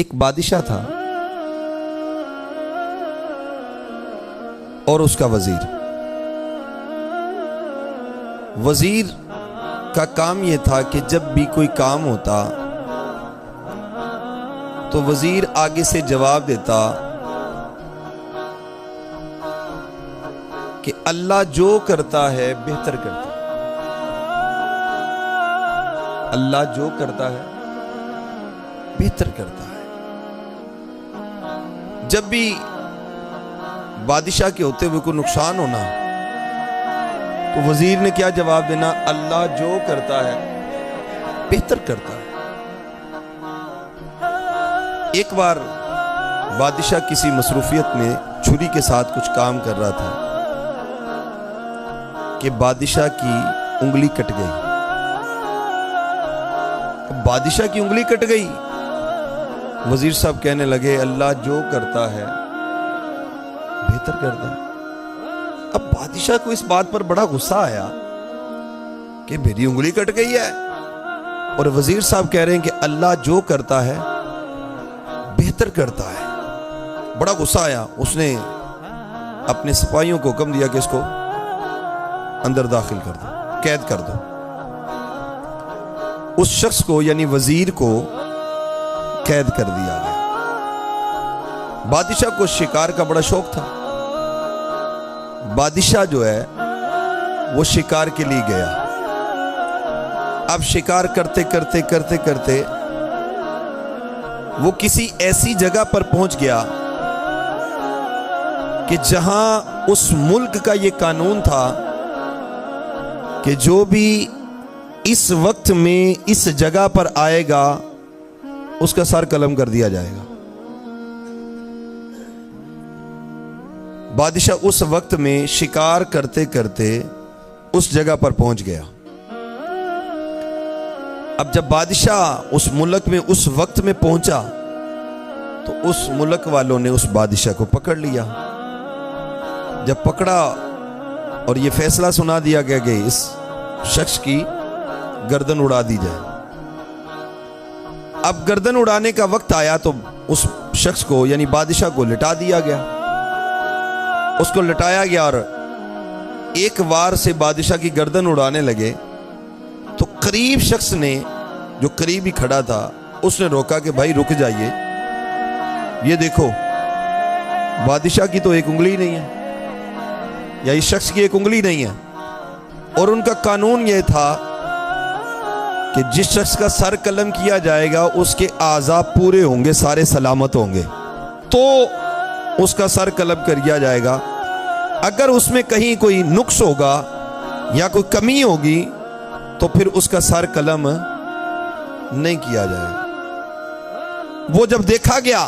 एक बादशाह था और उसका वजीर। वजीर का काम यह था कि जब भी कोई काम होता तो वजीर आगे से जवाब देता कि अल्लाह जो करता है बेहतर करता है। अल्लाह जो करता है बेहतर करता है। जब भी बादशाह के होते हुए कोई नुकसान होना तो वजीर ने क्या जवाब देना? अल्लाह जो करता है बेहतर करता है। एक बार बादशाह किसी मसरूफियत में छुरी के साथ कुछ काम कर रहा था कि बादशाह की उंगली कट गई। बादशाह की उंगली कट गई। वजीर साहब कहने लगे अल्लाह जो करता है बेहतर करता है। अब बादशाह को इस बात पर बड़ा गुस्सा आया कि मेरी उंगली कट गई है और वजीर साहब कह रहे हैं कि अल्लाह जो करता है बेहतर करता है। बड़ा गुस्सा आया। उसने अपने सिपाहियों को हुक्म दिया कि इसको अंदर दाखिल कर दो, कैद कर दो। उस शख्स को यानी वजीर को कैद कर दिया गया। बादशाह को शिकार का बड़ा शौक था। बादशाह जो है वो शिकार के लिए गया। अब शिकार करते करते करते करते वो किसी ऐसी जगह पर पहुंच गया कि जहां उस मुल्क का ये कानून था कि जो भी इस वक्त में इस जगह पर आएगा उसका सर कलम कर दिया जाएगा। बादशाह उस वक्त में शिकार करते करते उस जगह पर पहुंच गया। अब जब बादशाह उस मुल्क में उस वक्त में पहुंचा तो उस मुल्क वालों ने उस बादशाह को पकड़ लिया। जब पकड़ा और यह फैसला सुना दिया गया कि इस शख्स की गर्दन उड़ा दी जाए। अब गर्दन उड़ाने का वक्त आया तो उस शख्स को यानी बादशाह को लिटा दिया गया। उसको लिटाया गया और एक वार से बादशाह की गर्दन उड़ाने लगे तो करीब शख्स ने, जो करीब ही खड़ा था, उसने रोका कि भाई रुक जाइए, ये देखो बादशाह की तो एक उंगली नहीं है या इस शख्स की एक उंगली नहीं है। और उनका कानून यह था कि जिस शख्स का सर कलम किया जाएगा उसके आज़ा पूरे होंगे, सारे सलामत होंगे तो उसका सर कलम कर दिया जाएगा। अगर उसमें कहीं कोई नुक्स होगा या कोई कमी होगी तो फिर उसका सर कलम नहीं किया जाएगा। वो जब देखा गया,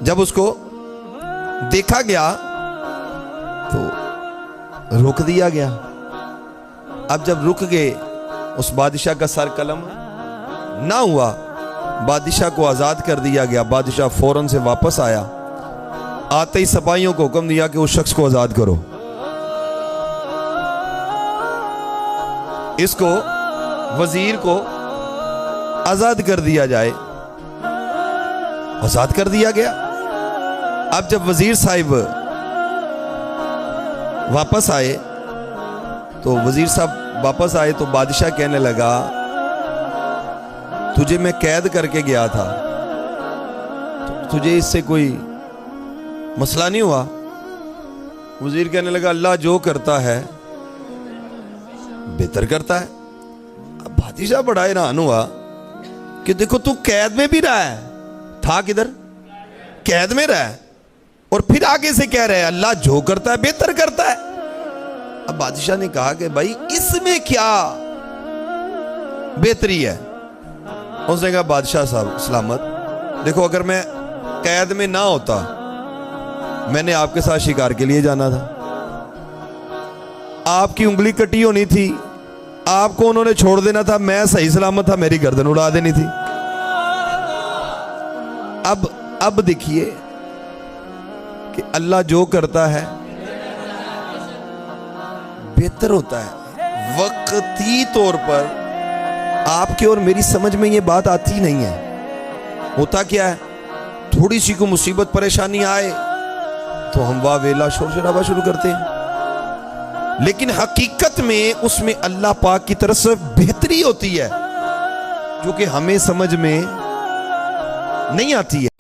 जब उसको देखा गया तो रोक दिया गया। अब जब रुक गए, उस बादशाह का सर कलम ना हुआ, बादशाह को आजाद कर दिया गया। बादशाह फौरन से वापस आया। आते ही सिपाहियों को हुक्म दिया कि उस शख्स को आजाद करो। इसको वजीर को आजाद कर दिया जाए। आजाद कर दिया गया। अब जब वजीर साहिब वापस आए तो वजीर साहब वापस आए तो बादशाह कहने लगा तुझे मैं कैद करके गया था, तो तुझे इससे कोई मसला नहीं हुआ? वजीर कहने लगा अल्लाह जो करता है बेहतर करता है। अब बादशाह बड़ा हैरान हुआ कि देखो तू कैद में भी रहा है, था किधर? कैद में रहा है और फिर आगे से कह रहे हैं अल्लाह जो करता है बेहतर करता है। अब बादशाह ने कहा कि भाई इसमें क्या बेहतरी है? उसने कहा बादशाह साहब सलामत, देखो अगर मैं कैद में ना होता, मैंने आपके साथ शिकार के लिए जाना था, आपकी उंगली कटी होनी थी, आपको उन्होंने छोड़ देना था, मैं सही सलामत था, मेरी गर्दन उड़ा देनी थी। अब देखिए कि अल्लाह जो करता है बेहतर होता है। वक्ती तौर पर आपके और मेरी समझ में ये बात आती नहीं है, होता क्या है, थोड़ी सी को मुसीबत परेशानी आए तो हम वाह वेला शोर शराबा शुरू करते हैं, लेकिन हकीकत में उसमें अल्लाह पाक की तरफ से बेहतरी होती है जो कि हमें समझ में नहीं आती है।